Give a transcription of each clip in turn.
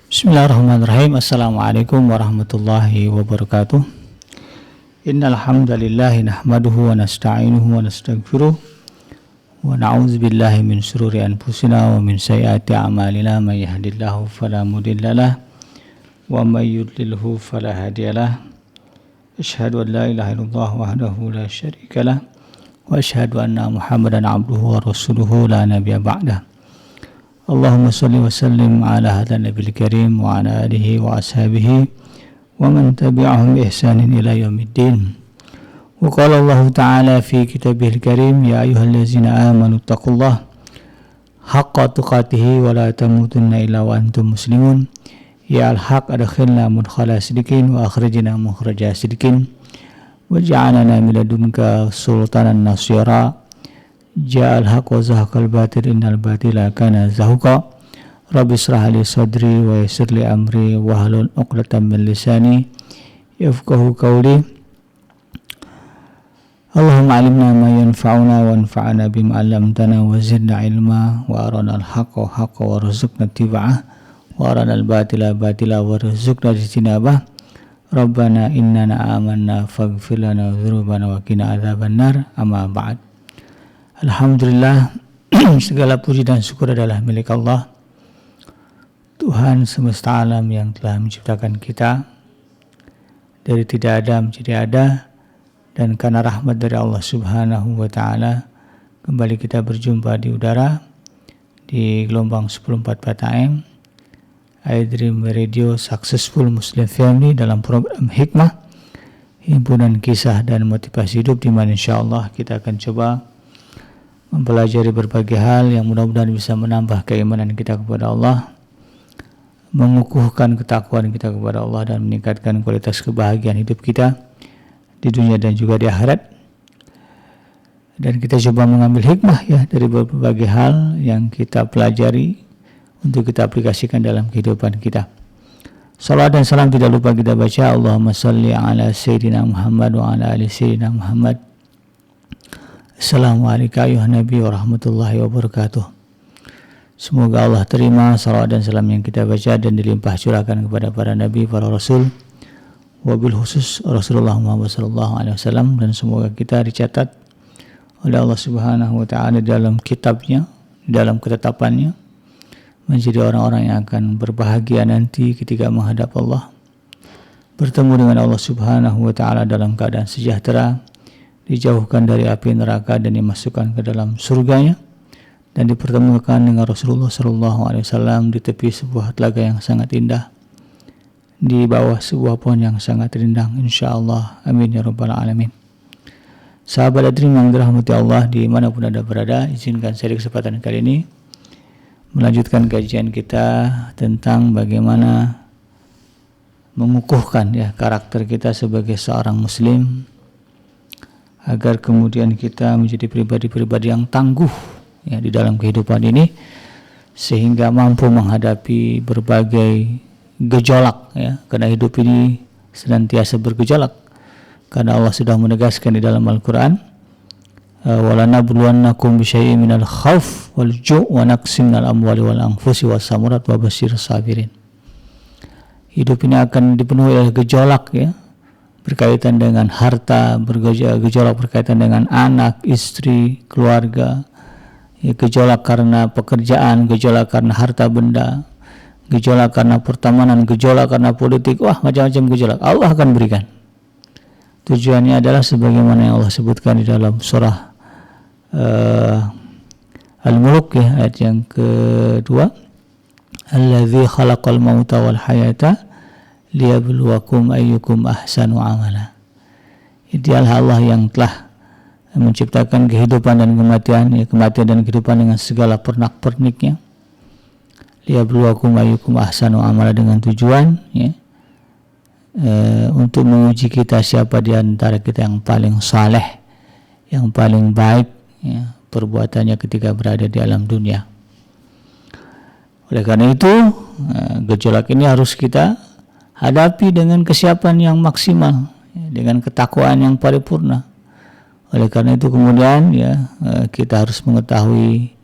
Bismillahirrahmanirrahim. Assalamualaikum warahmatullahi wabarakatuh. Innal hamdalillah nahmaduhu wa nasta'inuhu wa nastaghfiruh wa na'udzu billahi min shururi anfusina wa min sayyiati a'malina may yahdihillahu fala mudhillalah wa may yudlilhu fala hadiyalah. Asyhadu an la ilaha illallah wahdahu la syarikalah wa asyhadu anna Muhammadan abduhu wa rasuluhu la nabiyya ba'dah. Allahumma salli wa sallim ala hadha nabil karim wa ala alihi wa ashabihi wa man tabi'ahum bi ihsanin ila yaumiddin. Wa qala Allah ta'ala fi kitabihil karim ya ayyuhallazina amanu taqullaha haqqa tuqatih wa la tamutunna illa wa antum muslimun. Ya al-haq adkhilna mudkhala sidqin wa akhrijna mukhraja sidqin waj'alna min ladunka sultanan nasira. Ja'al haq wa zahaqal batil innal batila kana zahuqa. Rabbi israh li sadri wa yassir li amri wahlul 'uqdatam min lisani yafqahu qawli. Allahumma 'allimna ma yanfa'una wanfa'na bima 'allamtana wa zidna ilma wa arina al-haqqa haqqan warzuqna ittiba'ah wa arina al-batila batila warzuqna ijtinabah. Rabbana innana amanna faghfir lana dzunubana wa qina adzabannar. Amma ba'd. Alhamdulillah, segala puji dan syukur adalah milik Allah, Tuhan semesta alam yang telah menciptakan kita dari tidak ada menjadi ada, dan karena rahmat dari Allah Subhanahu wa Ta'ala kembali kita berjumpa di udara di gelombang 1044 AM iDream Radio Successful Muslim Family dalam program Hikmah, himpunan kisah dan motivasi hidup, di mana insyaallah kita akan coba mempelajari berbagai hal yang mudah-mudahan bisa menambah keimanan kita kepada Allah, mengukuhkan ketakwaan kita kepada Allah, dan meningkatkan kualitas kebahagiaan hidup kita di dunia dan juga di akhirat. Dan kita coba mengambil hikmah ya dari berbagai hal yang kita pelajari untuk kita aplikasikan dalam kehidupan kita. Salawat dan salam tidak lupa kita baca. Allahumma salli ala Sayyidina Muhammad wa ala ali Sayyidina Muhammad. Assalamualaikum ayuhan Nabi warahmatullahi wabarakatuh. Semoga Allah terima salawat dan salam yang kita baca dan dilimpah curahkan kepada para Nabi, para Rasul, wabil khusus Rasulullah Muhammad SAW, dan semoga kita dicatat oleh Allah Subhanahu wa Ta'ala dalam kitabnya, dalam ketetapannya, menjadi orang-orang yang akan berbahagia nanti ketika menghadap Allah, bertemu dengan Allah Subhanahu wa Ta'ala dalam keadaan sejahtera, dijauhkan dari api neraka dan dimasukkan ke dalam surganya, dan dipertemukan dengan Rasulullah SAW di tepi sebuah telaga yang sangat indah, di bawah sebuah pohon yang sangat rindang, insyaallah. Amin ya rabbal alamin. Sahabat Adrim yang dirahmati Allah dimanapun Anda berada, izinkan saya di kesempatan kali ini melanjutkan kajian kita tentang bagaimana mengukuhkan ya karakter kita sebagai seorang muslim, agar kemudian kita menjadi pribadi-pribadi yang tangguh ya di dalam kehidupan ini, sehingga mampu menghadapi berbagai gejolak ya, karena hidup ini senantiasa bergejolak, karena Allah sudah menegaskan di dalam Al-Quran, walanabluwannakum bisyai'in minal khauf wal ju' wa naqsim minal amwali wal anfusi was samarat wa basyirus sabirin. Hidup ini akan dipenuhi oleh gejolak ya, berkaitan dengan harta, gejolak berkaitan dengan anak, istri, keluarga, ya, gejolak karena pekerjaan, gejolak karena harta benda, gejolak karena pertemanan, gejolak karena politik, wah macam-macam gejolak Allah akan berikan. Tujuannya adalah sebagaimana yang Allah sebutkan di dalam surah Al-Mulk ya, ayat yang kedua, Allazi khalaqal mauta wal hayata liyabluwakum ayyukum ahsanu amala. Ideal Allah yang telah menciptakan kehidupan dan kematian, ya, kematian dan kehidupan dengan segala pernak-perniknya. Liyabluwakum ayyukum ahsanu amala, dengan tujuan ya, untuk menguji kita siapa di antara kita yang paling saleh, yang paling baik ya, perbuatannya ketika berada di alam dunia. Oleh karena itu gejolak ini harus kita hadapi dengan kesiapan yang maksimal, dengan ketakwaan yang paripurna. Oleh karena itu kemudian ya kita harus mengetahui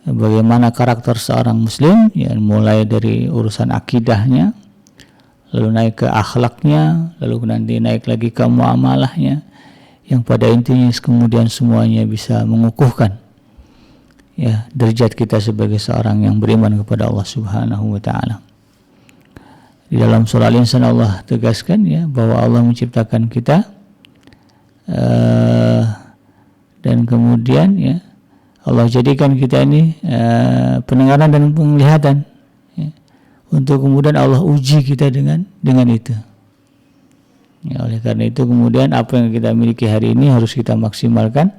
bagaimana karakter seorang muslim, ya, mulai dari urusan akidahnya, lalu naik ke akhlaknya, lalu nanti naik lagi ke muamalahnya, yang pada intinya kemudian semuanya bisa mengukuhkan, ya, derajat kita sebagai seorang yang beriman kepada Allah Subhanahu wa taala. Di dalam surah Al-Insan Allah tegaskan, ya, bahwa Allah menciptakan kita dan kemudian, ya, Allah jadikan kita ini pendengaran dan penglihatan, ya, untuk kemudian Allah uji kita dengan itu. Ya, oleh karena itu kemudian apa yang kita miliki hari ini harus kita maksimalkan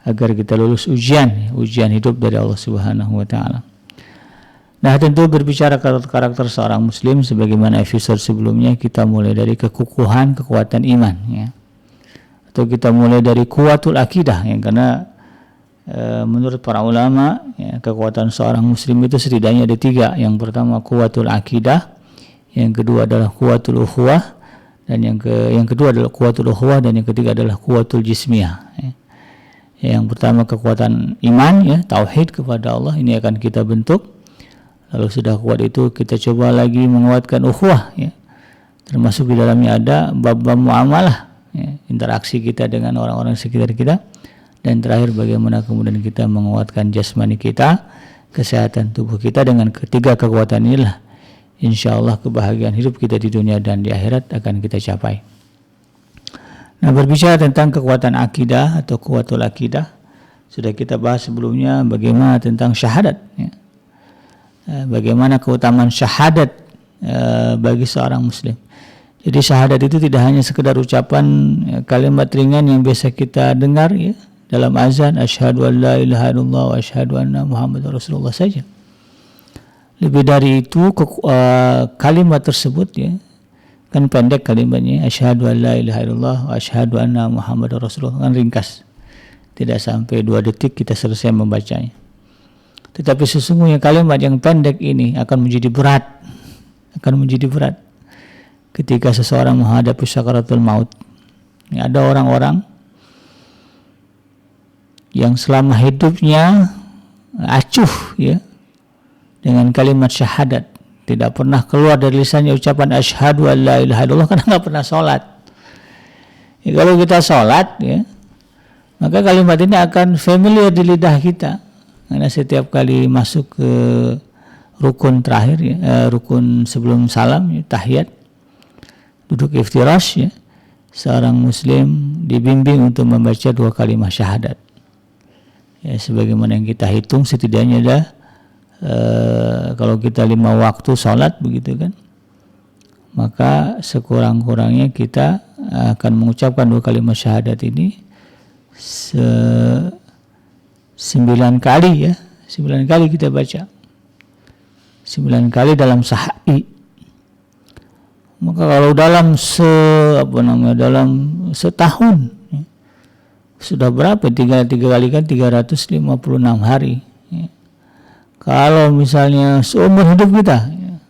agar kita lulus ujian hidup dari Allah Subhanahu wa taala. Nah, tentu berbicara karakter seorang muslim sebagaimana episode sebelumnya, kita mulai dari kekuatan iman, ya. Atau kita mulai dari kuwatul akidah, ya, karena menurut para ulama, ya, kekuatan seorang muslim itu setidaknya ada 3. Yang pertama kuwatul akidah, yang kedua adalah kuwatul ukhuwah, dan yang kedua adalah kuwatul ukhuwah, dan yang ketiga adalah kuwatul jismiyah, ya. Yang pertama kekuatan iman, ya, tauhid kepada Allah, ini akan kita bentuk. Lalu sudah kuat itu kita coba lagi menguatkan ukhuwah, ya. Termasuk di dalamnya ada bab-bab muamalah, ya, interaksi kita dengan orang-orang sekitar kita. Dan terakhir bagaimana kemudian kita menguatkan jasmani kita, kesehatan tubuh kita. Dengan ketiga kekuatan inilah insya Allah kebahagiaan hidup kita di dunia dan di akhirat akan kita capai. Nah, berbicara tentang kekuatan akidah atau kuwatul akidah, sudah kita bahas sebelumnya bagaimana tentang syahadat, ya. Bagaimana keutamaan syahadat bagi seorang muslim. Jadi syahadat itu tidak hanya sekedar ucapan, ya, kalimat ringan yang biasa kita dengar, ya, dalam azan, asyhadu an la ilaha illallah wa asyhadu anna muhammadar rasulullah saja. Lebih dari itu, kalimat tersebut, ya, kan pendek kalimatnya, asyhadu an la ilaha illallah wa asyhadu anna muhammadar rasulullah, kan ringkas, tidak sampai 2 detik kita selesai membacanya. Tetapi sesungguhnya kalimat yang pendek ini akan menjadi berat ketika seseorang menghadapi sakaratul maut. Ya, ada orang-orang yang selama hidupnya acuh, ya, dengan kalimat syahadat, tidak pernah keluar dari lisannya ucapan asyhadu an la ilaha illallah karena nggak pernah sholat. Ya, kalau kita sholat, ya, maka kalimat ini akan familiar di lidah kita, karena setiap kali masuk ke rukun terakhir, ya, rukun sebelum salam, ya, tahiyat, duduk iftirash, ya, seorang muslim dibimbing untuk membaca 2 kalimat syahadat. Ya, sebagaimana yang kita hitung setidaknya ada kalau kita 5 waktu sholat begitu kan, maka sekurang-kurangnya kita akan mengucapkan 2 kalimat syahadat ini 9 kali, ya, 9 kali kita baca, 9 kali dalam sehari. Maka kalau dalam dalam setahun, ya, sudah berapa? 3 kali kan 356 hari, ya. Kalau misalnya seumur hidup kita, ya,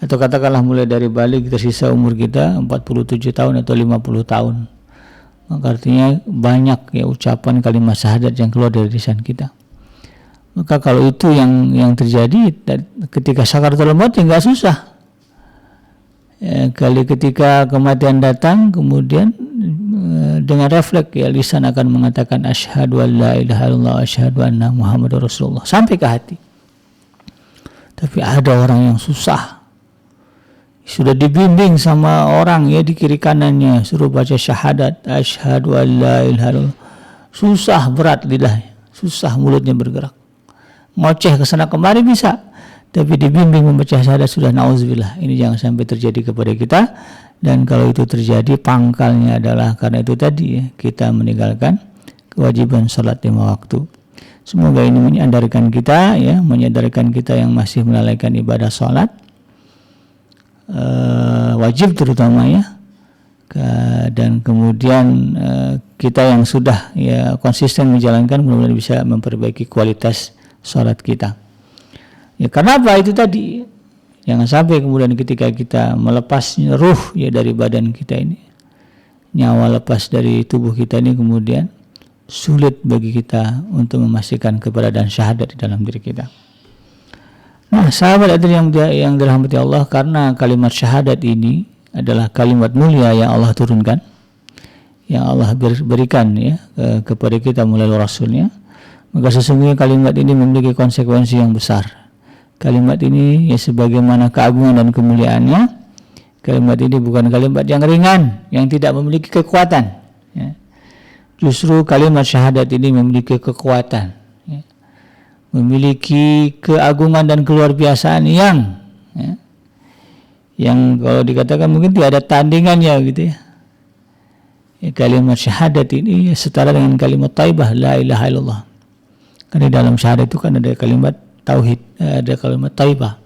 atau katakanlah mulai dari balik tersisa umur kita 47 tahun atau 50 tahun, maka artinya banyak, ya, ucapan kalimat syahadat yang keluar dari lisan kita. Maka kalau itu yang terjadi ketika sakaratul maut, ya, nggak susah. Ya, kali ketika kematian datang, kemudian dengan refleks, ya, lisan akan mengatakan asyhadu an la ilaha illallah asyhadu anna muhammadar rasulullah sampai ke hati. Tapi ada orang yang susah, sudah dibimbing sama orang, ya, di kiri kanannya suruh baca syahadat asyhadu an la ilaha illallah, susah, berat lidahnya, susah mulutnya bergerak, ngoceh ke sana kemari bisa, tapi dibimbing membaca syahadat sudah nauzubillah. Ini jangan sampai terjadi kepada kita. Dan kalau itu terjadi, pangkalnya adalah karena itu tadi, ya, kita meninggalkan kewajiban sholat 5 waktu. Semoga ini menyadarkan kita, ya, menyadarkan kita yang masih melalaikan ibadah sholat wajib terutama, ya, dan kemudian kita yang sudah, ya, konsisten menjalankan, mudah-mudahan bisa memperbaiki kualitas sholat kita. Ya, karena apa? Itu tadi, jangan sampai kemudian ketika kita melepas ruh, ya, dari badan kita ini, nyawa lepas dari tubuh kita ini, kemudian sulit bagi kita untuk memastikan keberadaan syahadat di dalam diri kita. Nah, sahabat yang dirahmati Allah, karena kalimat syahadat ini adalah kalimat mulia yang Allah turunkan, yang Allah berikan ya kepada kita melalui Rasulnya, maka sesungguhnya kalimat ini memiliki konsekuensi yang besar. Kalimat ini ya sebagaimana keagungan dan kemuliaannya, kalimat ini bukan kalimat yang ringan, yang tidak memiliki kekuatan. Ya. Justru kalimat syahadat ini memiliki kekuatan, ya. Memiliki keagungan dan keluar biasaan yang kalau dikatakan mungkin tidak ada tandingannya gitu ya. Kalimat syahadat ini setara dengan kalimat thayyibah la ilaha illallah. Karena dalam syahadat itu kan ada kalimat tauhid, ada kalimat thayyibah.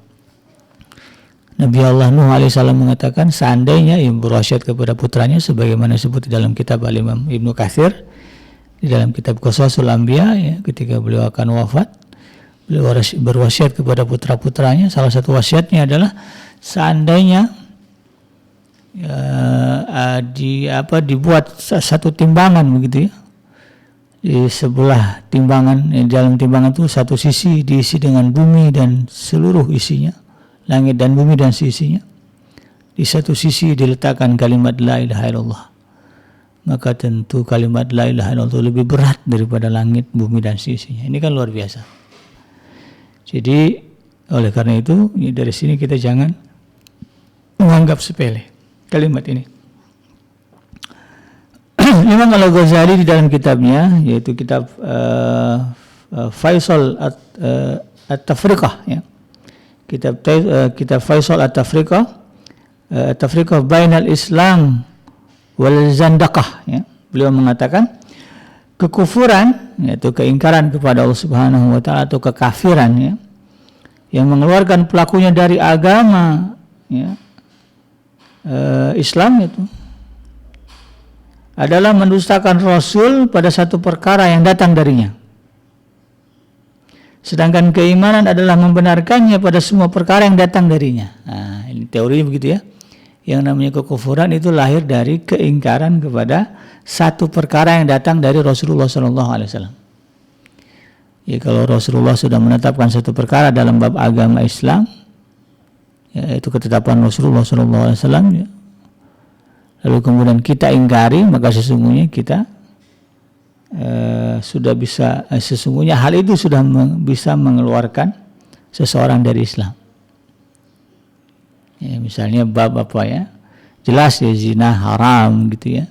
Nabi Allah Nuh alaihissalam mengatakan seandainya ia berwasiat kepada putranya sebagaimana disebut di dalam kitab Al-Imam Ibnu Katsir, di dalam kitab Qasasul Anbiya ya, ketika beliau akan wafat, beliau berwasiat kepada putra-putranya. Salah satu wasiatnya adalah seandainya dibuat satu timbangan begitu ya, di sebelah timbangan, di dalam timbangan itu satu sisi diisi dengan bumi dan seluruh isinya, langit dan bumi dan sisinya, di satu sisi diletakkan kalimat la ilaha illallah, maka tentu kalimat la ilaha illallah itu lebih berat daripada langit, bumi dan sisinya. Ini kan luar biasa. Jadi oleh karena itu dari sini kita jangan menganggap sepele kalimat ini. Imam Al-Ghazali di dalam kitabnya, yaitu kitab Faisal At-Tafriqah ya. Kitab Faisal At-Tafriqah, At-Tafriqah Bainal Islam wal Zandaqah ya. Beliau mengatakan kekufuran, yaitu keingkaran kepada Allah Subhanahu wa taala, atau kekafiran ya, yang mengeluarkan pelakunya dari agama ya, Islam itu adalah mendustakan Rasul pada satu perkara yang datang darinya. Sedangkan keimanan adalah membenarkannya pada semua perkara yang datang darinya. Nah, ini teorinya begitu ya. Yang namanya kekufuran itu lahir dari keingkaran kepada satu perkara yang datang dari Rasulullah SAW. Ya, kalau Rasulullah sudah menetapkan satu perkara dalam bab agama Islam, yaitu ketetapan Rasulullah SAW, ya, lalu kemudian kita ingkari, maka sesungguhnya kita sudah bisa, sesungguhnya hal itu sudah bisa mengeluarkan seseorang dari Islam. Ya, misalnya bab apa ya, jelas ya zina haram gitu ya,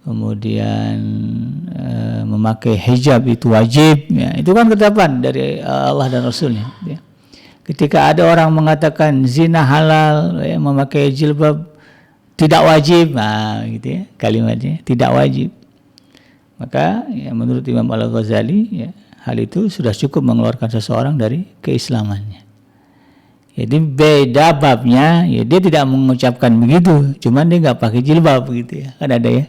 kemudian memakai hijab itu wajib ya, itu kan ketetapan dari Allah dan Rasulnya ya. Ketika ada orang mengatakan zina halal ya, memakai jilbab tidak wajib, nah gitu ya kalimatnya, tidak wajib, maka ya, menurut Imam Al-Ghazali ya, hal itu sudah cukup mengeluarkan seseorang dari keislamannya. Jadi beda babnya ya, dia tidak mengucapkan begitu, cuman dia nggak pakai jilbab begitu ya, kan ada ya.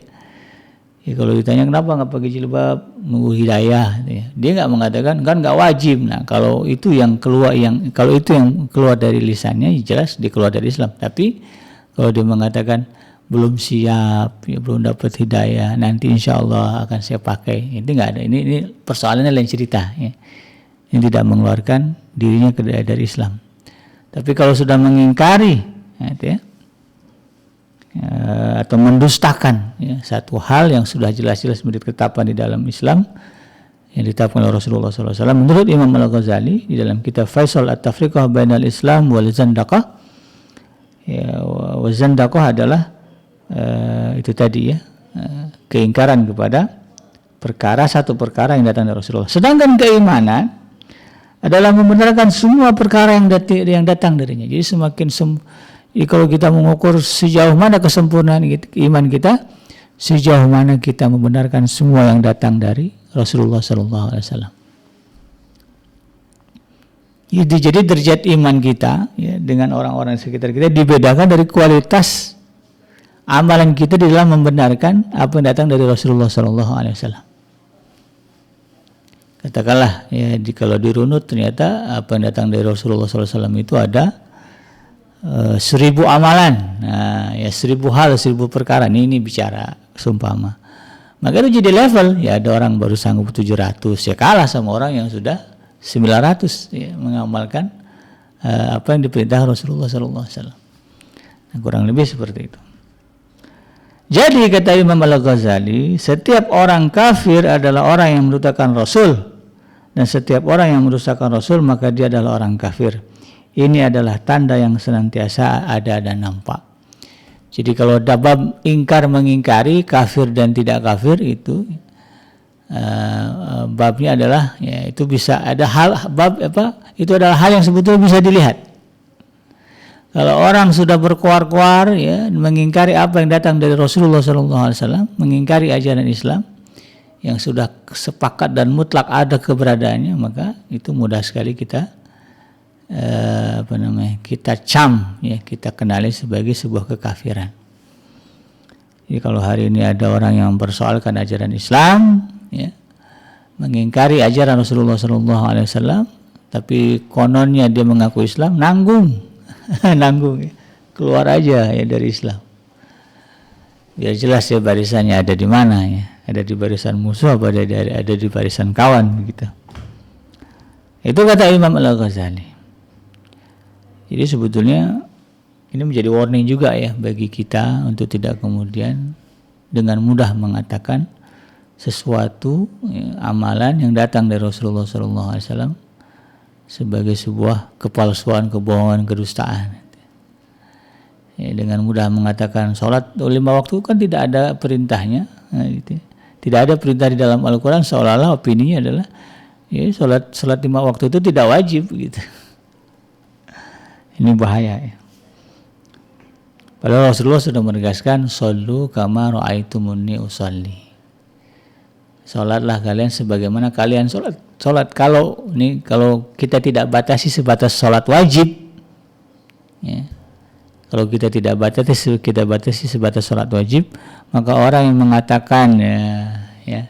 Ya kalau ditanya kenapa nggak pakai jilbab, nunggu hidayah, ya. Dia nggak mengatakan kan nggak wajib. Nah kalau itu yang keluar dari lisannya, ya jelas dia keluar dari Islam. Tapi kalau dia mengatakan belum siap, ya, belum dapat hidayah, nanti insya Allah akan saya pakai, itu nggak ada. Ini persoalannya lain cerita, ya. Yang tidak mengeluarkan dirinya dari Islam. Tapi kalau sudah mengingkari, ya, atau mendustakan ya, satu hal yang sudah jelas-jelas menjadi ketetapan di dalam Islam yang ditetapkan oleh Rasulullah SAW, menurut Imam Al-Ghazali di dalam kitab Faisal At-Tafriqah Bainal Islam wal Zandaqah ya, wal Zandaqah adalah itu tadi ya, keingkaran kepada satu perkara yang datang dari Rasulullah. Sedangkan keimanan adalah membenarkan semua perkara yang datang darinya. Jadi kalau kita mengukur sejauh mana kesempurnaan iman kita, sejauh mana kita membenarkan semua yang datang dari Rasulullah SAW. Jadi derajat iman kita ya, dengan orang-orang sekitar kita dibedakan dari kualitas amalan kita di dalam membenarkan apa yang datang dari Rasulullah SAW. Katakanlah ya, kalau dirunut ternyata apa yang datang dari Rasulullah SAW itu ada 1000 amalan, nah ya 1000 hal, 1000 perkara. Ini bicara sumpama. Maka itu jadi level, ya ada orang baru sanggup 700, ya kalah sama orang yang sudah 900 ya, mengamalkan apa yang diperintah Rasulullah SAW. Nah, kurang lebih seperti itu. Jadi kata Imam Al-Ghazali, setiap orang kafir adalah orang yang mendustakkan Rasul, dan setiap orang yang mendustakkan Rasul maka dia adalah orang kafir. Ini adalah tanda yang senantiasa ada dan nampak. Jadi kalau bab ingkar mengingkari, kafir dan tidak kafir itu babnya adalah ya itu bisa ada hal bab apa? Itu adalah hal yang sebetulnya bisa dilihat. Kalau orang sudah berkuar-kuar ya mengingkari apa yang datang dari Rasulullah SAW, mengingkari ajaran Islam yang sudah sepakat dan mutlak ada keberadaannya, maka itu mudah sekali kita kita ya, kita kenali sebagai sebuah kekafiran. Jadi kalau hari ini ada orang yang mempersoalkan ajaran Islam ya, mengingkari ajaran Rasulullah SAW, tapi kononnya dia mengaku Islam, nanggung ya. Keluar aja ya dari Islam, biar jelas ya barisannya ada di mana ya, ada di barisan musuh apa ada di barisan kawan begitu. Itu kata Imam Al-Ghazali. Jadi sebetulnya ini menjadi warning juga ya bagi kita untuk tidak kemudian dengan mudah mengatakan sesuatu ya, amalan yang datang dari Rasulullah SAW sebagai sebuah kepalsuan, kebohongan, kedustaan. Ya, dengan mudah mengatakan sholat 5 waktu kan tidak ada perintahnya, nah, gitu. Tidak ada perintah di dalam Al-Quran, seolah-olah opininya adalah ya, sholat 5 waktu itu tidak wajib gitu. Ini bahaya ya. Padahal Rasulullah sudah menegaskan shollu kama ra'aitumuni usolli. Salatlah kalian sebagaimana kalian salat. Kalau kita tidak batasi sebatas salat wajib ya. Kalau kita tidak batasi sebatas salat wajib, maka orang yang mengatakan ya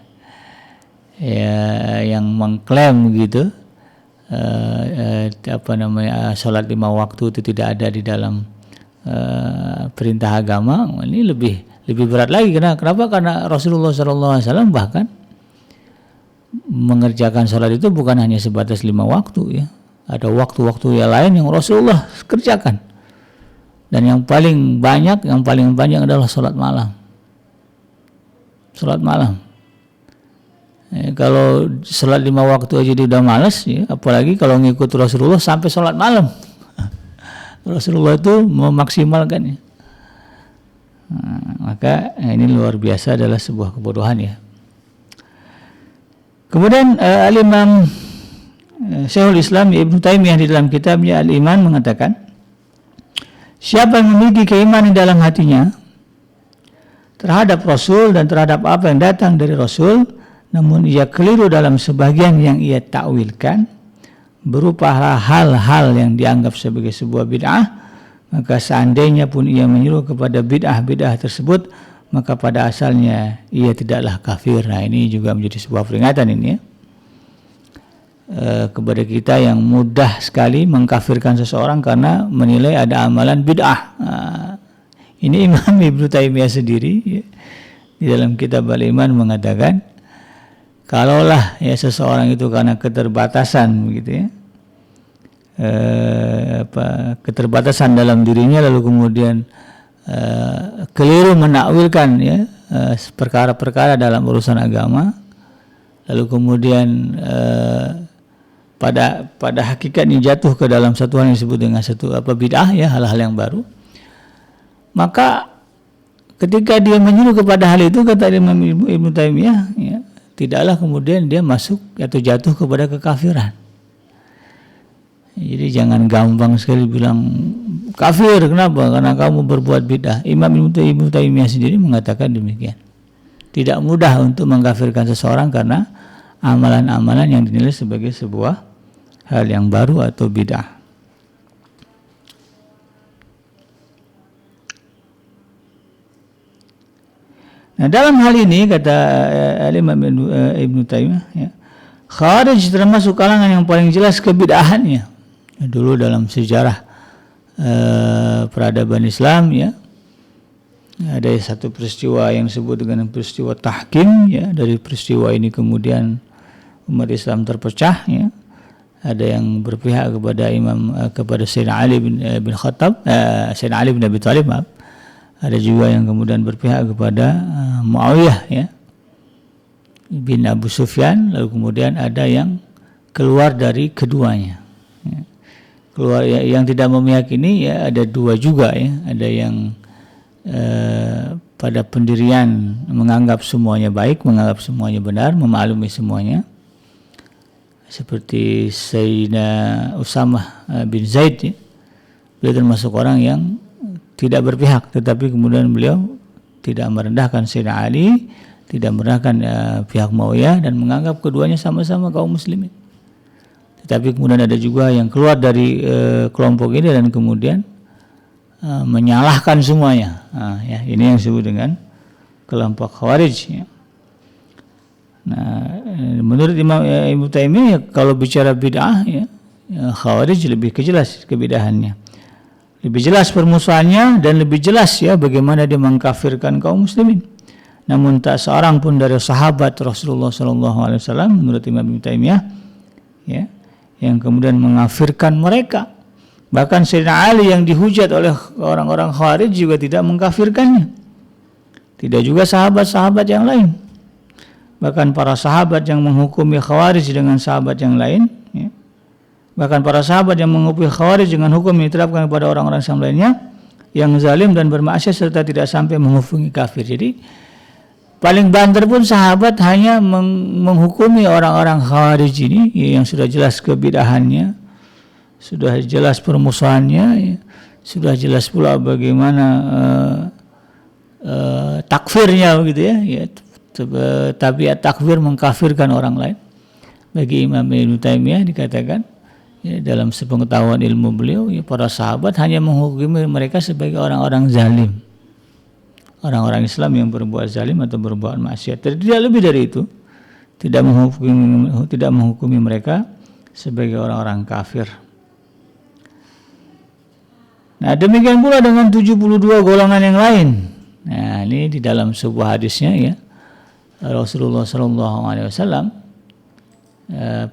yang mengklaim gitu salat 5 waktu itu tidak ada di dalam perintah agama, ini lebih berat lagi. Kenapa? Karena Rasulullah SAW bahkan mengerjakan salat itu bukan hanya sebatas 5 waktu ya, ada waktu-waktu yang lain yang Rasulullah kerjakan, dan yang paling banyak adalah salat malam. Kalau sholat 5 waktu aja dia udah malas ya, apalagi kalau ngikut Rasulullah sampai sholat malam. Rasulullah itu memaksimalkannya. Maka ini luar biasa, adalah sebuah kebodohan ya. Kemudian Al-Imam Syekhul Islam Ibnu Taimiyah di dalam kitabnya Al-Iman mengatakan, siapa yang memiliki keimanan dalam hatinya terhadap Rasul dan terhadap apa yang datang dari Rasul, namun ia keliru dalam sebagian yang ia takwilkan berupa hal-hal yang dianggap sebagai sebuah bid'ah, maka seandainya pun ia menyuruh kepada bid'ah tersebut, maka pada asalnya ia tidaklah kafir. Nah, ini juga menjadi sebuah peringatan ini ya, kepada kita yang mudah sekali mengkafirkan seseorang karena menilai ada amalan bid'ah. Ini Imam Ibnu Taimiyah sendiri ya, di dalam kitab Al-Iman mengatakan, kalaulah ya seseorang itu karena keterbatasan begitu ya, keterbatasan dalam dirinya, lalu kemudian keliru menakwilkan ya perkara-perkara dalam urusan agama, lalu kemudian pada hakikatnya jatuh ke dalam satu hal yang disebut dengan bid'ah ya, hal-hal yang baru, maka ketika dia menyuruh kepada hal itu, kata Imam Ibnu Taimiyah ya, tidaklah kemudian dia masuk atau jatuh kepada kekafiran. Jadi jangan gampang sekali bilang kafir. Kenapa? Karena kamu berbuat bid'ah. Imam Ibnu Taimiyah sendiri mengatakan demikian. Tidak mudah untuk mengkafirkan seseorang karena amalan-amalan yang dinilai sebagai sebuah hal yang baru atau bid'ah. Nah, dalam hal ini kata Imam Ibnu Taimiyah ya, Khawarij termasuk kalangan yang paling jelas kebid'ahannya. Dulu dalam sejarah peradaban Islam ya, Ada satu peristiwa yang disebut dengan peristiwa tahkim, ya. Dari peristiwa ini kemudian umat Islam terpecah, ya. Ada yang berpihak kepada Sayyidina Ali bin Khattab, Sayyidina Ali bin Abi Thalib, maaf. Ada juga yang kemudian berpihak kepada Muawiyah, ya, bin Abu Sufyan. Lalu kemudian ada yang keluar dari keduanya, ya. Keluar, ya, yang tidak memihak ini, ya, ada dua juga, ya. Ada yang pada pendirian menganggap semuanya baik, menganggap semuanya benar, memaklumi semuanya, seperti Sayyidina Usamah bin Zaid, ya. Beliau termasuk orang yang tidak berpihak, tetapi kemudian beliau tidak merendahkan Sayyidina Ali, tidak merendahkan pihak Muawiyah, dan menganggap keduanya sama-sama kaum muslimin. Tetapi kemudian ada juga yang keluar dari kelompok ini dan kemudian menyalahkan semuanya. Ya, ini yang disebut dengan kelompok Khawarij, ya. Nah, menurut Imam Ibnu Taimiyah, kalau bicara bid'ah, ya, Khawarij lebih kejelas kebidahannya, lebih jelas permusuhannya, dan lebih jelas, ya, bagaimana dia mengkafirkan kaum muslimin. Namun tak seorang pun dari sahabat Rasulullah SAW, menurut Imam Ibnu Taimiyah, ya, yang kemudian mengkafirkan mereka. Bahkan Sayyidina Ali yang dihujat oleh orang-orang Khawarij juga tidak mengkafirkannya. Tidak juga sahabat-sahabat yang lain. Bahkan para sahabat yang menghukumi Khawarij dengan sahabat yang lain, ya. Bahkan para sahabat yang menghukumi Khawarij dengan hukum yang diterapkan kepada orang-orang Islam lainnya yang zalim dan bermaksiat serta tidak sampai menghukumi kafir. Jadi paling banter pun sahabat hanya menghukumi orang-orang Khawarij ini, ya, yang sudah jelas kebidahannya, sudah jelas permusuhannya, ya. Sudah jelas pula bagaimana takfirnya, begitu, ya, ya. Tabiat takfir mengkafirkan orang lain. Bagi Imam Ibnu Taimiyah dikatakan, ya, dalam sepengetahuan ilmu beliau, ya, para sahabat hanya menghukumi mereka sebagai orang-orang zalim, orang-orang Islam yang berbuat zalim atau berbuat maksiat. Tidak lebih dari itu. Tidak menghukumi mereka sebagai orang-orang kafir. Nah, demikian pula dengan 72 golongan yang lain. Nah, ini di dalam sebuah hadisnya, ya, Rasulullah SAW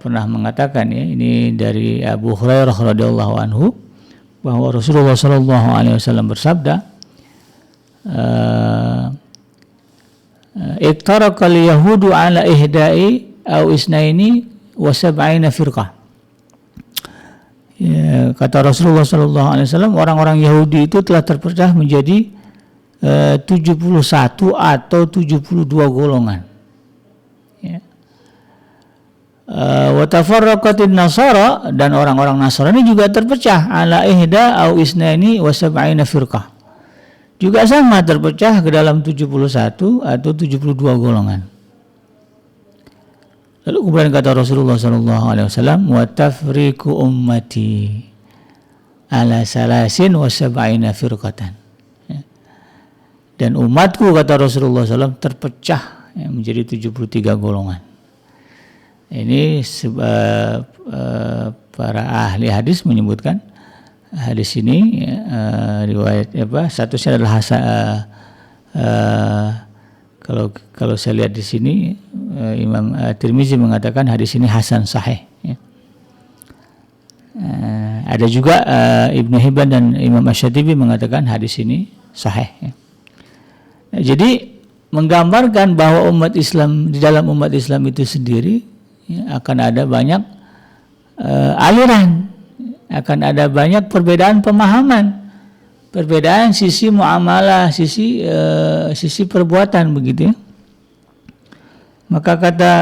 pernah mengatakan, ya, ini dari Abu Hurairah radhiyallahu anhu, bahwa Rasulullah SAW bersabda, "Iktaraqal yahudu ala ihda'i aw isnaini wa sab'ina firqah." Ya, kata Rasulullah SAW, orang-orang Yahudi itu telah terpecah menjadi 71 atau 72 golongan. Ya. Wa tafarraqatin nasara, dan orang-orang Nasrani juga terpecah ala ihda au isnaini wa sab'ina firqah. Juga sama terpecah ke dalam 71 atau 72 golongan. Lalu kemudian kata Rasulullah SAW, wa tafriqu ummati ala salasin wa sab'ina firqatan. Ya. Dan umatku, kata Rasulullah SAW, terpecah, ya, menjadi 73 golongan. Ini para ahli hadis menyebutkan hadis ini, ya, riwayat statusnya adalah kalau saya lihat di sini, Imam Tirmizi mengatakan hadis ini hasan sahih, ya. Ada juga Ibnu Hibban dan Imam Asy-Syatibi mengatakan hadis ini sahih, ya. Nah, jadi menggambarkan bahwa umat Islam, di dalam umat Islam itu sendiri, ya, akan ada banyak aliran, akan ada banyak perbedaan pemahaman, perbedaan sisi muamalah, sisi perbuatan, begitu, ya. Maka kata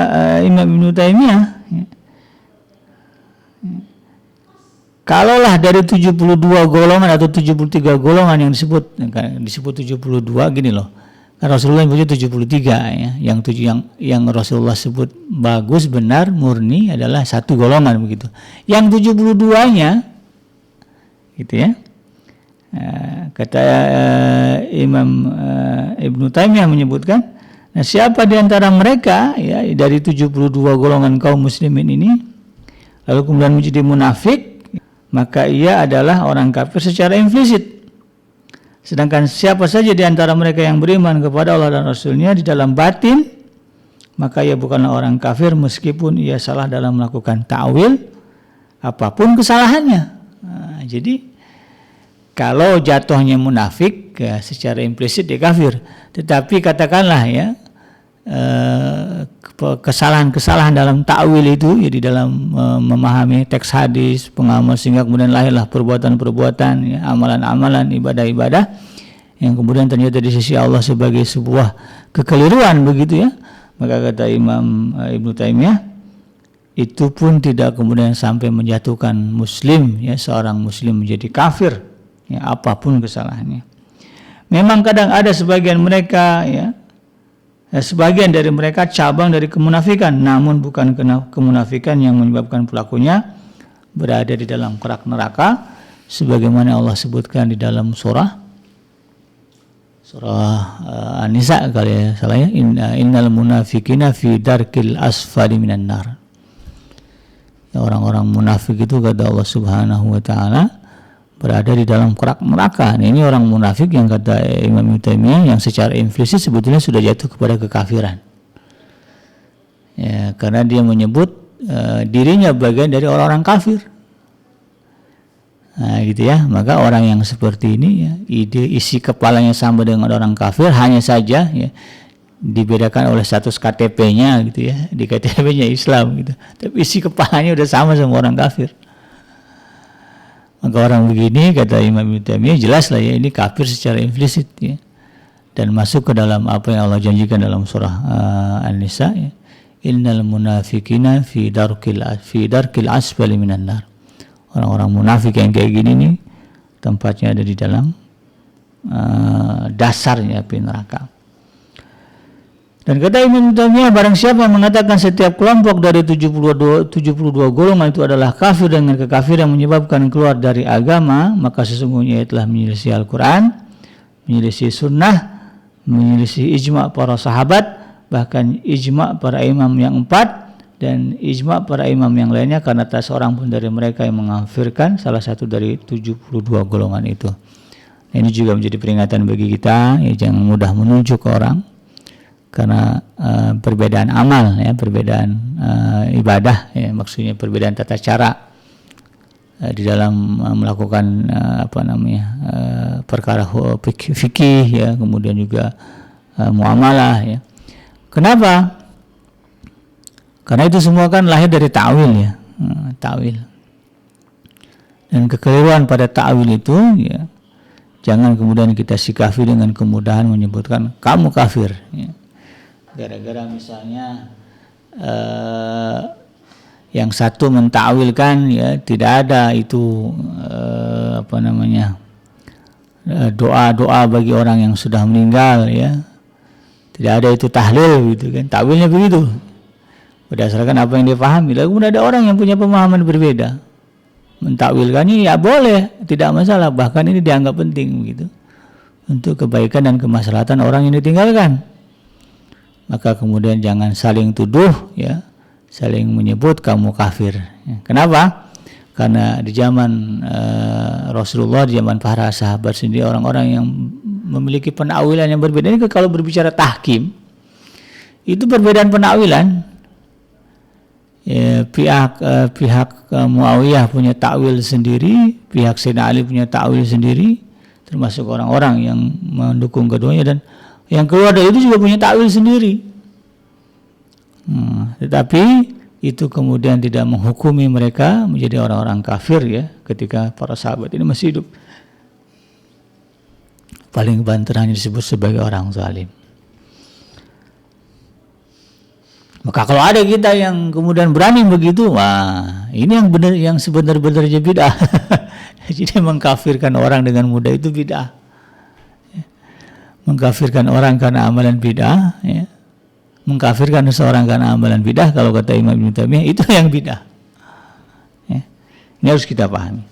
Imam Ibnu Taimiyah, ya, kalaulah dari 72 golongan atau 73 golongan yang disebut 72, gini loh. Kan Rasulullah menyebut 73, ya. Yang Rasulullah sebut bagus, benar, murni adalah satu golongan, begitu. Yang 72-nya, gitu, ya. Kata Imam Ibnu Taimiyah menyebutkan, nah, siapa di antara mereka, ya, dari 72 golongan kaum muslimin ini lalu kemudian menjadi munafik, maka ia adalah orang kafir secara implisit. Sedangkan siapa saja di antara mereka yang beriman kepada Allah dan Rasulnya di dalam batin, maka ia bukanlah orang kafir meskipun ia salah dalam melakukan ta'wil apapun kesalahannya. Nah, jadi kalau jatuhnya munafik ya, secara implisit dia kafir. Tetapi katakanlah ya kesalahan-kesalahan dalam ta'wil itu ya, di dalam memahami teks hadis, pengamal, sehingga kemudian lahirlah perbuatan-perbuatan ya, amalan-amalan, ibadah-ibadah yang kemudian ternyata di sisi Allah sebagai sebuah kekeliruan begitu ya. Maka kata Imam Ibnu Taimiyah, itu pun tidak kemudian sampai menjatuhkan muslim ya, seorang muslim menjadi kafir ya, apapun kesalahannya. Memang kadang ada sebagian mereka ya, sebagian dari mereka cabang dari kemunafikan, namun bukan kemunafikan yang menyebabkan pelakunya berada di dalam kerak neraka, sebagaimana Allah sebutkan di dalam surah An-Nisa kali ya salah ya, innal munafiqina fi darkil asfali minan nar. Ya, orang-orang munafik itu kata Allah Subhanahu wa taala berada di dalam kerak neraka. Nah, ini orang munafik yang kata Imam Ibnu Taimiyah yang secara implisit sebetulnya sudah jatuh kepada kekafiran. Ya, karena dia menyebut dirinya bagian dari orang-orang kafir. Nah, gitu ya. Maka orang yang seperti ini ya, isi kepalanya sama dengan orang kafir, hanya saja ya dibedakan oleh status KTP-nya gitu ya. Di KTP-nya Islam gitu. Tapi isi kepalanya udah sama orang kafir. Maka orang begini kata Imam Ibnu Taimiyah jelas lah ya, ini kafir secara implisit ya. Dan masuk ke dalam apa yang Allah janjikan dalam surah An-Nisa ya. Innal munafiqina fi darkil asfali minan nar. Orang-orang munafik yang kayak gini nih tempatnya ada di dalam dasarnya api neraka. Dan kata Imam Taimiyah, barang siapa yang mengatakan setiap kelompok dari 72 golongan itu adalah kafir dengan kekafiran yang menyebabkan keluar dari agama, maka sesungguhnya ia telah menyelisih Al-Quran, menyelisih sunnah, menyelisih ijma' para sahabat, bahkan ijma' para imam yang 4 dan ijma' para imam yang lainnya, karena tak seorang pun dari mereka yang mengkafirkan salah satu dari 72 golongan itu. Nah, ini juga menjadi peringatan bagi kita ya, jangan mudah menunjuk ke orang karena perbedaan amal ya, perbedaan ibadah ya, maksudnya perbedaan tata cara di dalam melakukan perkara fikih ya, kemudian juga muamalah ya. Kenapa? Karena itu semua kan lahir dari ta'wil ya, ta'wil. Dan kekeliruan pada ta'wil itu ya, jangan kemudian kita sikapi dengan kemudahan menyebutkan kamu kafir ya. Gara-gara misalnya yang satu mentakwilkan ya, tidak ada itu doa-doa bagi orang yang sudah meninggal ya, tidak ada itu tahlil gitu kan, takwilnya begitu berdasarkan apa yang dia pahami. Lalu kemudian ada orang yang punya pemahaman berbeda, mentakwilkannya ya boleh, tidak masalah, bahkan ini dianggap penting begitu untuk kebaikan dan kemaslahatan orang yang ditinggalkan. Maka kemudian jangan saling tuduh ya, saling menyebut kamu kafir ya. Kenapa? Karena di zaman Rasulullah, di zaman para sahabat sendiri, orang-orang yang memiliki penakwilan yang berbeda. Ini kalau berbicara tahkim itu perbedaan penakwilan ya, pihak Muawiyah punya takwil sendiri, pihak Sayyidina Ali punya takwil sendiri, termasuk orang-orang yang mendukung keduanya, dan yang keluar dari itu juga punya takwil sendiri. Tetapi itu kemudian tidak menghukumi mereka menjadi orang-orang kafir ya, ketika para sahabat ini masih hidup. Paling banternya disebut sebagai orang zalim. Maka kalau ada kita yang kemudian berani begitu, wah ini yang benar, yang sebenar-benarnya bid'ah. Jadi mengkafirkan orang dengan mudah itu bid'ah. Mengkafirkan orang karena amalan bid'ah ya. Mengkafirkan seseorang karena amalan bid'ah, kalau kata Imam Ibnu Taimiyah itu yang bid'ah ya. Ini harus kita pahami.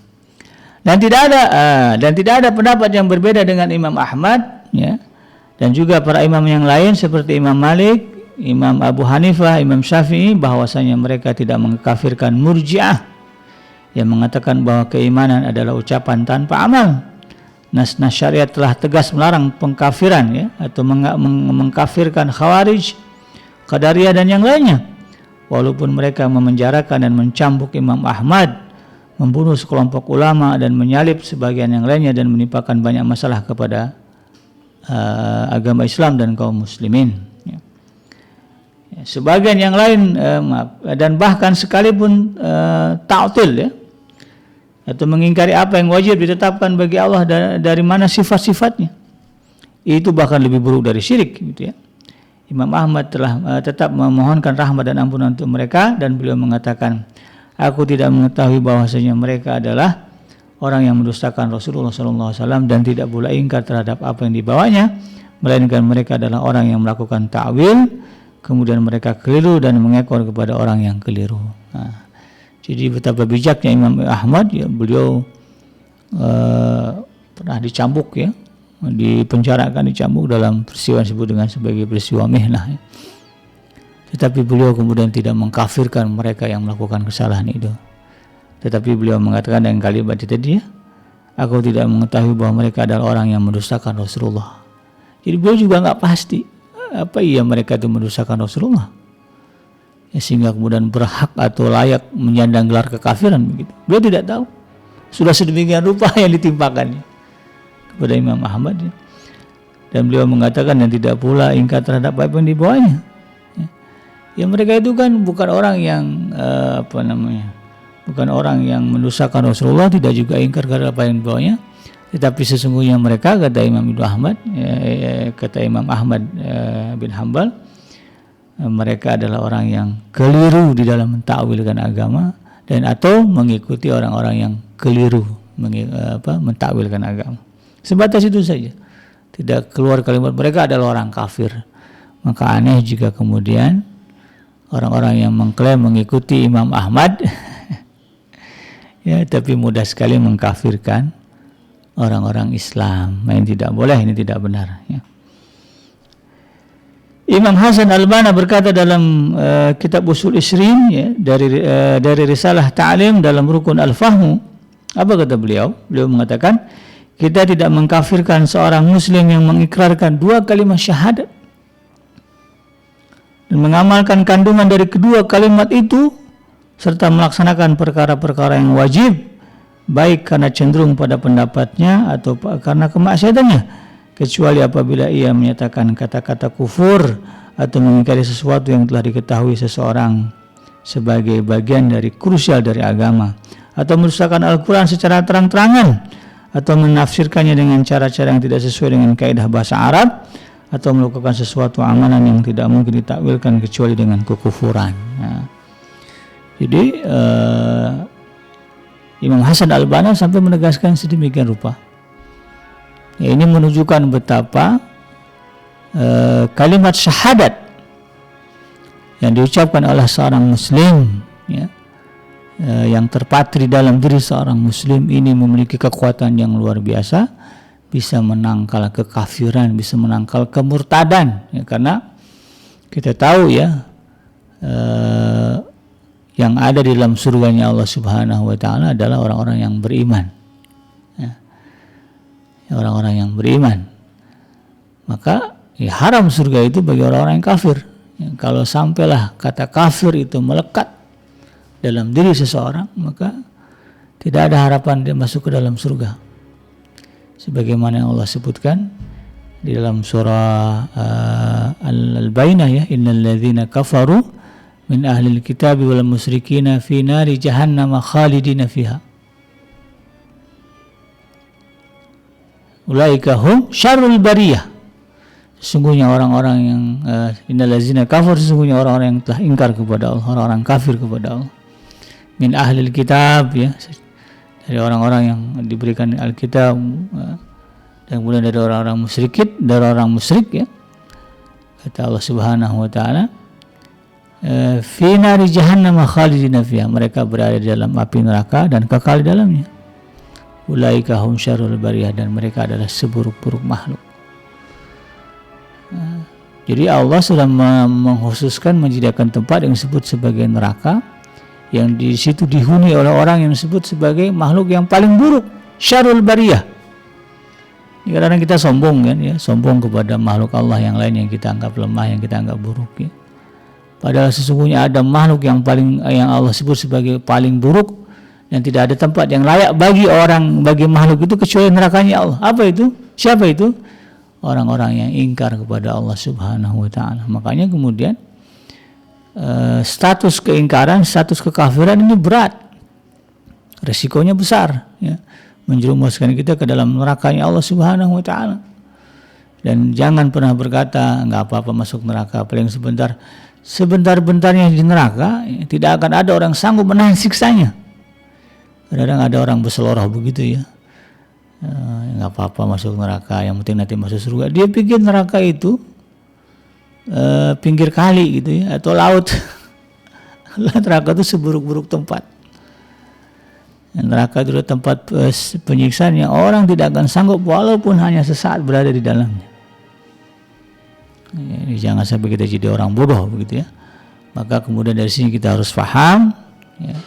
Dan tidak ada pendapat yang berbeda dengan Imam Ahmad ya, dan juga para imam yang lain seperti Imam Malik, Imam Abu Hanifah, Imam Syafi'i, bahwasanya mereka tidak mengkafirkan Murji'ah yang mengatakan bahwa keimanan adalah ucapan tanpa amal. nas-nas syariat telah tegas melarang pengkafiran ya, atau mengkafirkan Khawarij, Qadariyah dan yang lainnya. Walaupun mereka memenjarakan dan mencambuk Imam Ahmad, membunuh sekelompok ulama dan menyalib sebagian yang lainnya dan menimpakan banyak masalah kepada agama Islam dan kaum muslimin. Ya. Sebagian yang lain dan bahkan sekalipun ta'til ya, atau mengingkari apa yang wajib ditetapkan bagi Allah dari mana sifat-sifatnya, itu bahkan lebih buruk dari syirik gitu ya. Imam Ahmad telah tetap memohonkan rahmat dan ampunan untuk mereka, dan beliau mengatakan, aku tidak mengetahui bahwasanya mereka adalah orang yang mendustakan Rasulullah SAW dan tidak pula ingkar terhadap apa yang dibawanya, melainkan mereka adalah orang yang melakukan ta'wil, kemudian mereka keliru dan mengekor kepada orang yang keliru. Nah, jadi betapa bijaknya Imam Ahmad ya, beliau pernah dicambuk ya, dipenjarakan, dicambuk dalam peristiwa yang disebut dengan sebagai peristiwa mihnah ya. Tetapi beliau kemudian tidak mengkafirkan mereka yang melakukan kesalahan itu. Tetapi beliau mengatakan dengan kalimat tadi ya, aku tidak mengetahui bahwa mereka adalah orang yang mendustakan Rasulullah. Jadi beliau juga nggak pasti apa iya mereka itu mendustakan Rasulullah ya, sehingga kemudian berhak atau layak menyandang gelar kekafiran begitu. Beliau tidak tahu. Sudah sedemikian rupa yang ditimpakannya kepada Imam Ahmad ya. Dan beliau mengatakan dan tidak pula ingkar terhadap apa yang dibawanya. Ya mereka itu kan bukan orang yang bukan orang yang mendustakan Rasulullah, tidak juga ingkar terhadap apa yang dibawanya. Tetapi sesungguhnya mereka, kata Imam Ahmad, kata Imam Ahmad bin Hanbal, mereka adalah orang yang keliru di dalam mentakwilkan agama dan atau mengikuti orang-orang yang keliru mentakwilkan agama. Sebatas itu saja. Tidak keluar kalimat mereka adalah orang kafir. Maka aneh jika kemudian orang-orang yang mengklaim mengikuti Imam Ahmad ya, tapi mudah sekali mengkafirkan orang-orang Islam. Ini tidak boleh, ini tidak benar ya. Imam Hasan Al-Banna berkata dalam kitab Usul Isrin ya, dari risalah Ta'lim dalam rukun Al-Fahmu, apa kata beliau? Beliau mengatakan, kita tidak mengkafirkan seorang muslim yang mengikrarkan dua kalimat syahadat dan mengamalkan kandungan dari kedua kalimat itu serta melaksanakan perkara-perkara yang wajib, baik karena cenderung pada pendapatnya atau karena kemaksiatannya, kecuali apabila ia menyatakan kata-kata kufur atau mengingkari sesuatu yang telah diketahui seseorang sebagai bagian dari krusial dari agama, atau mendustakan Al-Quran secara terang-terangan, atau menafsirkannya dengan cara-cara yang tidak sesuai dengan kaidah bahasa Arab, atau melakukan sesuatu amalan yang tidak mungkin ditakwilkan kecuali dengan kekufuran. Nah, jadi Imam Hasan Al-Banna sampai menegaskan sedemikian rupa. Ya, ini menunjukkan betapa kalimat syahadat yang diucapkan oleh seorang muslim ya, yang terpatri dalam diri seorang muslim ini memiliki kekuatan yang luar biasa, bisa menangkal kekafiran, bisa menangkal kemurtadan ya, karena kita tahu ya yang ada di dalam surganya Allah Subhanahu wa taala adalah orang-orang yang beriman. Ya. Orang-orang yang beriman. Maka ya, haram surga itu bagi orang-orang yang kafir. Ya, kalau sampailah kata kafir itu melekat dalam diri seseorang, maka tidak ada harapan dia masuk ke dalam surga. Sebagaimana yang Allah sebutkan di dalam surah Al-Bainah ya, innal ladzina kafaru min ahlil kitabi wal musyrikina fi nari jahannam khalidina fiha ulaika hum syarrul bariyah. Sesungguhnya orang-orang yang innal ladzina kafar, sesungguhnya orang-orang yang telah ingkar kepada Allah, orang-orang kafir kepada Allah, min ahlil kitab ya, dari orang-orang yang diberikan Alkitab, dan kemudian dari orang-orang musyrikin, dari orang musyrik ya, kata Allah Subhanahu wa taala, fi nari jahannam khalidina fiha, mereka berada di dalam api neraka dan kekal di dalamnya. Ulaika hum syarrul bariyah, dan mereka adalah seburuk-buruk makhluk. Jadi Allah sudah mengkhususkan menyediakan tempat yang disebut sebagai neraka, yang di situ dihuni oleh orang yang disebut sebagai makhluk yang paling buruk, syarrul bariyah. Kadang-kadang kita sombong kan ya, sombong kepada makhluk Allah yang lain yang kita anggap lemah, yang kita anggap buruk ya. Padahal sesungguhnya ada makhluk yang Allah sebut sebagai paling buruk, yang tidak ada tempat yang layak bagi makhluk itu kecuali nerakanya Allah. Apa itu? Siapa itu? Orang-orang yang ingkar kepada Allah Subhanahu wa taala. Makanya kemudian status keingkaran, status kekafiran ini berat. Resikonya besar ya. Menjerumuskan kita ke dalam nerakanya Allah Subhanahu wa taala. Dan jangan pernah berkata enggak apa-apa masuk neraka, paling sebentar-bentarnya di neraka ya, tidak akan ada orang sanggup menahan siksanya. Kadang-kadang ada orang berseloroh begitu ya. Enggak apa-apa masuk neraka, yang penting nanti masuk surga. Dia pikir neraka itu pinggir kali gitu ya, atau laut. Neraka itu seburuk-buruk tempat. Neraka itu tempat penyiksaan yang orang tidak akan sanggup walaupun hanya sesaat berada di dalamnya. Ini jangan sampai kita jadi orang bodoh begitu ya. Maka kemudian dari sini kita harus paham ya,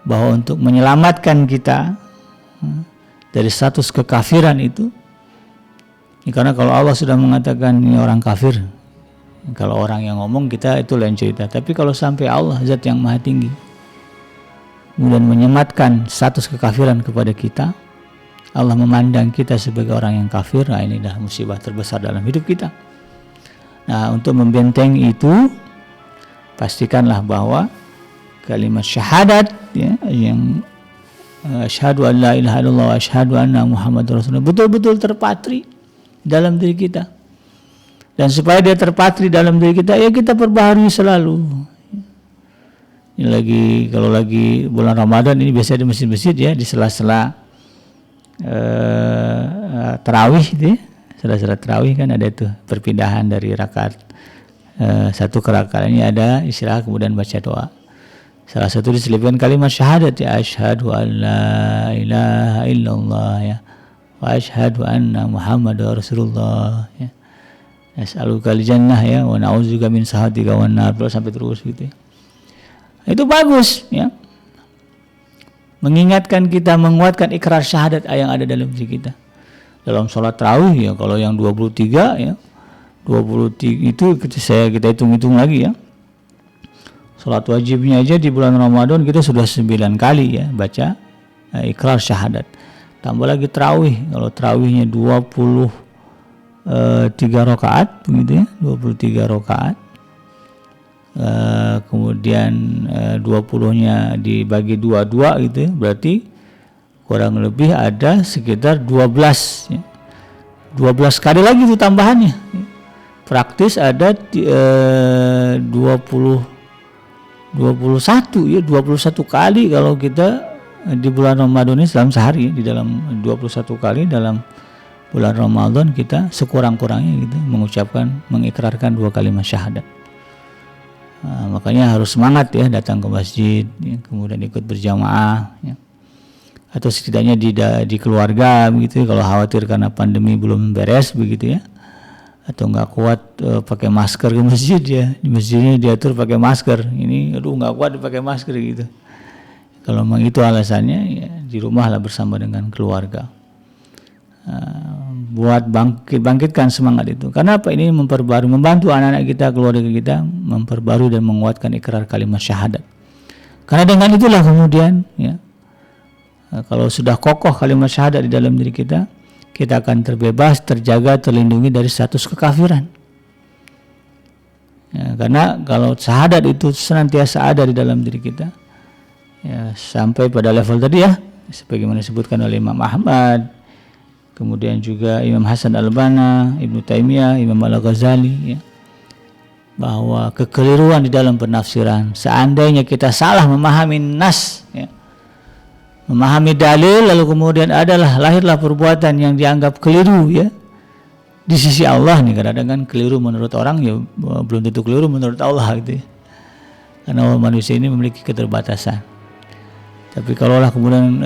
bahwa untuk menyelamatkan kita dari status kekafiran itu, karena kalau Allah sudah mengatakan ini orang kafir, kalau orang yang ngomong kita itu lain cerita. Tapi kalau sampai Allah Zat yang Maha Tinggi kemudian menyematkan status kekafiran kepada kita, Allah memandang kita sebagai orang yang kafir, nah ini dah musibah terbesar dalam hidup kita. Nah, untuk membentengi itu, pastikanlah bahwa kalimat syahadat ya, yang asyhadu an la ilaha illallah wa asyhadu anna muhammadar rasulullah betul-betul terpatri dalam diri kita. Dan supaya dia terpatri dalam diri kita, ya kita perbaharui selalu. Ini kalau lagi bulan Ramadan ini biasanya di masjid-masjid ya, di sela-sela tarawih itu ya, sela-sela tarawih kan ada itu perpindahan dari rakaat satu ke rakaat ini, ada istirahat kemudian baca doa. Salah satu diselipkan kalimat syahadat ya, asyhadu an la ilaha illallah ya, wa asyhadu anna muhammadar rasulullah ya, as'aluka al-jannah ya, wa na'udzubika min sakhatika wan nar, sampai terus gitu ya. Itu bagus ya, mengingatkan kita, menguatkan ikrar syahadat yang ada dalam diri kita. Dalam sholat tarawih ya, kalau yang 23 ya, 23 itu kita hitung-hitung lagi ya, sholat wajibnya aja di bulan Ramadan kita sudah 9 kali ya baca ikrar syahadat. Tambah lagi tarawih, kalau tarawihnya 23 rakaat begitu ya, 23 rakaat. Kemudian 20-nya dibagi 22 gitu ya, berarti kurang lebih ada sekitar 12 ya. 12 kali lagi itu tambahannya ya. Praktis ada 21 ya, 21 kali kalau kita di bulan Ramadan ini dalam sehari ya, di dalam 21 kali dalam bulan Ramadan kita sekurang-kurangnya gitu mengikrarkan 2 kalimat syahadat. Nah, makanya harus semangat ya datang ke masjid ya, kemudian ikut berjamaah ya. Atau setidaknya di keluarga begitu ya, kalau khawatir karena pandemi belum beres begitu ya, atau nggak kuat pakai masker ke masjid ya, di masjidnya diatur pakai masker, ini aduh nggak kuat dipakai masker gitu. Kalau memang itu alasannya ya, di rumah lah bersama dengan keluarga. Buat bangkitkan semangat itu. Karena apa? Ini membantu anak-anak kita, keluarga kita memperbarui dan menguatkan ikrar kalimat syahadat. Karena dengan itulah kemudian ya, kalau sudah kokoh kalimat syahadat di dalam diri kita, kita akan terbebas, terjaga, terlindungi dari status kekafiran. Ya, karena kalau syahadat itu senantiasa ada di dalam diri kita, ya, sampai pada level tadi ya, sebagaimana disebutkan oleh Imam Ahmad, kemudian juga Imam Hasan Al-Banna, Ibnu Taimiyah, Imam Al-Ghazali ya, bahwa kekeliruan di dalam penafsiran, seandainya kita salah memahami nas ya, memahami dalil, lalu kemudian lahirlah perbuatan yang dianggap keliru ya di sisi Allah nih. Kadang-kadang kan keliru menurut orang ya belum tentu keliru menurut Allah gitu ya, karena manusia ini memiliki keterbatasan. Tapi kalaulah kemudian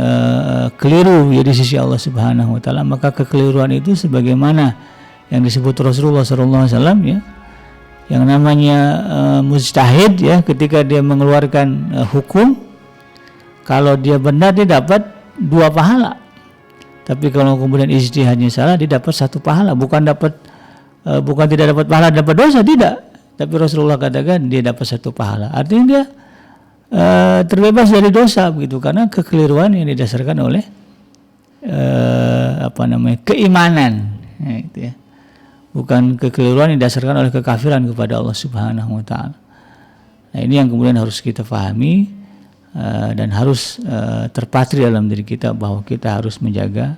keliru ya di sisi Allah Subhanahu wa taala, maka kekeliruan itu sebagaimana yang disebut Rasulullah sallallahu alaihi wasallam ya, yang namanya mujtahid ya, ketika dia mengeluarkan hukum, kalau dia benar dia dapat 2 pahala. Tapi kalau kemudian ijtihadnya salah, dia dapat 1 pahala, bukan tidak dapat pahala, dapat dosa, tidak. Tapi Rasulullah katakan dia dapat 1 pahala. Artinya dia terbebas dari dosa begitu, karena kekeliruan yang didasarkan oleh keimanan, gitu ya. Bukan kekeliruan yang didasarkan oleh kekafiran kepada Allah Subhanahu wa taala. Nah, ini yang kemudian harus kita pahami dan harus terpatri dalam diri kita, bahwa kita harus menjaga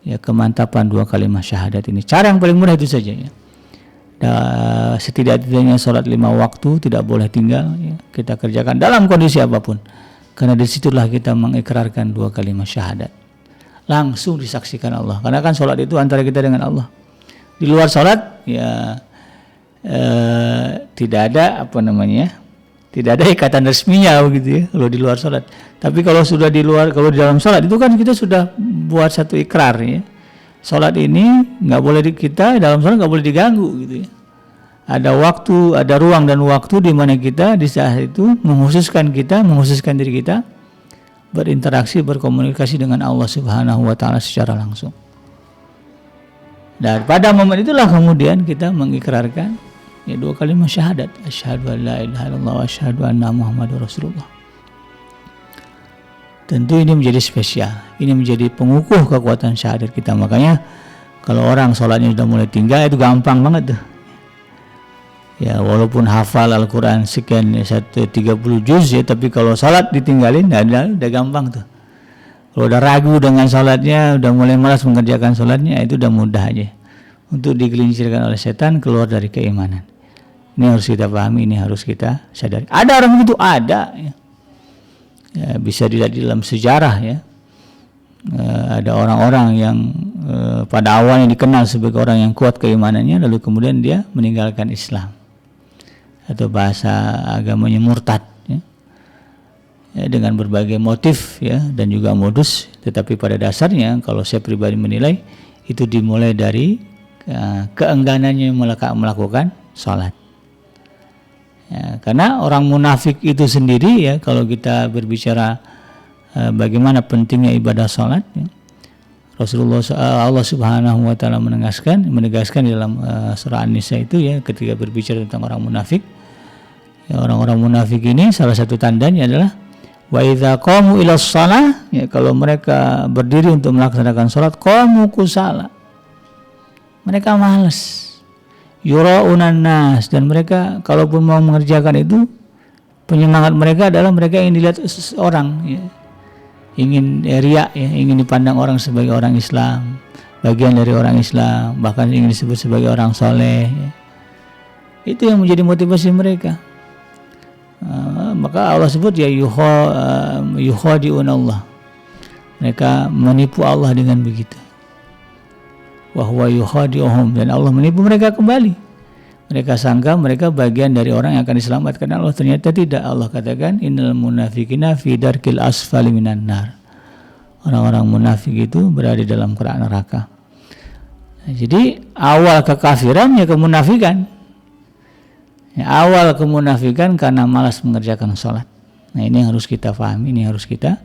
ya kemantapan 2 kalimat syahadat ini. Cara yang paling mudah itu saja ya. Setidak-tidaknya sholat 5 waktu tidak boleh tinggal ya. Kita kerjakan dalam kondisi apapun, karena disitulah kita mengikrarkan 2 kalimat syahadat. Langsung disaksikan Allah, karena kan sholat itu antara kita dengan Allah. Di luar sholat ya tidak ada tidak ada ikatan resminya begitu ya kalau di luar sholat. Tapi kalau sudah kalau di dalam sholat itu kan kita sudah buat satu ikrar ya. Sholat ini nggak boleh dalam sholat nggak boleh diganggu gitu ya. Ada waktu, ada ruang dan waktu di mana kita di saat itu menghususkan diri kita berinteraksi, berkomunikasi dengan Allah Subhanahu wa taala secara langsung. Dan pada momen itulah kemudian kita mengikrarkan ya 2 kalimat syahadat, asyhadu an la ilaha illallah wa asyhadu anna muhammadar rasulullah. Tentu ini menjadi spesial, ini menjadi pengukuh kekuatan syahadat kita. Makanya kalau orang sholatnya sudah mulai tinggal, itu gampang banget tuh ya, walaupun hafal Al-Quran sekian 30 juz ya, tapi kalau sholat ditinggalin udah gampang tuh. Kalau udah ragu dengan sholatnya, udah mulai malas mengerjakan sholatnya, itu udah mudah aja untuk digelincirkan oleh setan keluar dari keimanan. Ini harus kita pahami, ini harus kita sadari. Ada orang begitu, ada ya. Ya, bisa dilihat di dalam sejarah ya. Ada orang-orang yang pada awalnya dikenal sebagai orang yang kuat keimanannya, lalu kemudian dia meninggalkan Islam, atau bahasa agamanya murtad ya. Ya, dengan berbagai motif ya dan juga modus. Tetapi pada dasarnya kalau saya pribadi menilai, itu dimulai dari keengganannya melakukan sholat ya, karena orang munafik itu sendiri ya, kalau kita berbicara bagaimana pentingnya ibadah sholat ya, Allah Subhanahu wa taala menegaskan di dalam surah An-Nisa itu ya, ketika berbicara tentang orang munafik ya, orang-orang munafik ini salah satu tandanya adalah wa idza qamu ila shalah ya, kalau mereka berdiri untuk melaksanakan sholat, qamu kusala, mereka malas, yura'unan nas, dan mereka kalaupun mau mengerjakan itu, penyemangat mereka adalah mereka ingin dilihat orang ya, ingin riya ya, ingin dipandang orang sebagai orang Islam, bagian dari orang Islam, bahkan ingin disebut sebagai orang soleh ya. Itu yang menjadi motivasi mereka. Maka Allah sebut ya yukhadi'un Allah, mereka menipu Allah dengan begitu. Wa huwa yukhadi'uhum, dan Allah menipu mereka kembali. Mereka sangka mereka bagian dari orang yang akan diselamatkan Allah, ternyata tidak. Allah katakan innal munafiqina fi darkil asfali minan nar. Orang-orang munafik itu berada dalam kerak neraka. Nah, jadi awal kekafiran ya kemunafikan. Ya, awal kemunafikan karena malas mengerjakan sholat. Nah, ini yang harus kita pahami, ini harus kita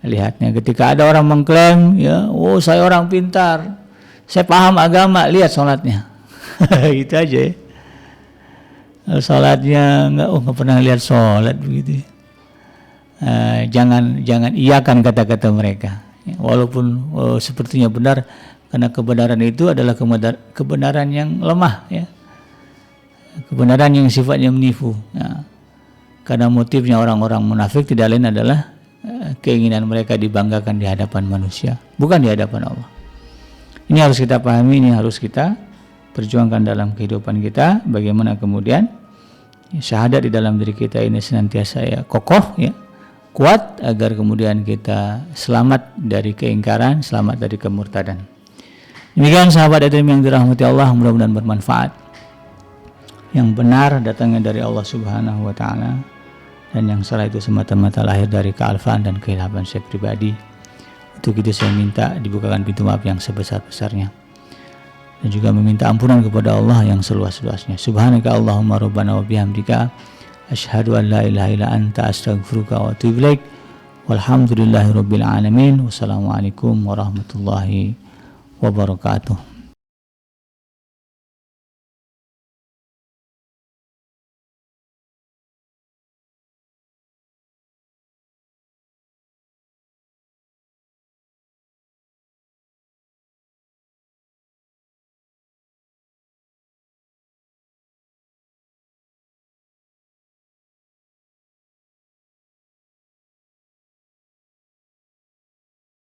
lihatnya. Ketika ada orang mengklaim ya, oh saya orang pintar, saya paham agama, lihat sholatnya. Itu aja ya. Sholatnya nggak pernah lihat sholat begitu. Jangan iyakan kata-kata mereka ya, walaupun sepertinya benar, karena kebenaran itu adalah kebenaran yang lemah ya, kebenaran yang sifatnya menipu ya. Karena motifnya orang-orang munafik tidak lain adalah keinginan mereka dibanggakan di hadapan manusia, bukan di hadapan Allah. Ini harus kita pahami, ini harus kita perjuangkan dalam kehidupan kita, bagaimana kemudian syahadat di dalam diri kita ini senantiasa ya kokoh ya, kuat, agar kemudian kita selamat dari keingkaran, selamat dari kemurtadan. Demikian sahabat yang dirahmati Allah, mudah-mudahan bermanfaat. Yang benar datangnya dari Allah Subhanahu wa taala, dan yang salah itu semata-mata lahir dari kealfaan dan kehilapan saya pribadi. Untuk itu saya minta dibukakan pintu maaf yang sebesar-besarnya, dan juga meminta ampunan kepada Allah yang seluas-luasnya. Subhanaka Allahumma rabbana wa bihamdika asyhadu an la ilaha illa anta astaghfiruka wa atubu ilaik. Walhamdulillahirabbil alamin. Wassalamualaikum warahmatullahi wabarakatuh.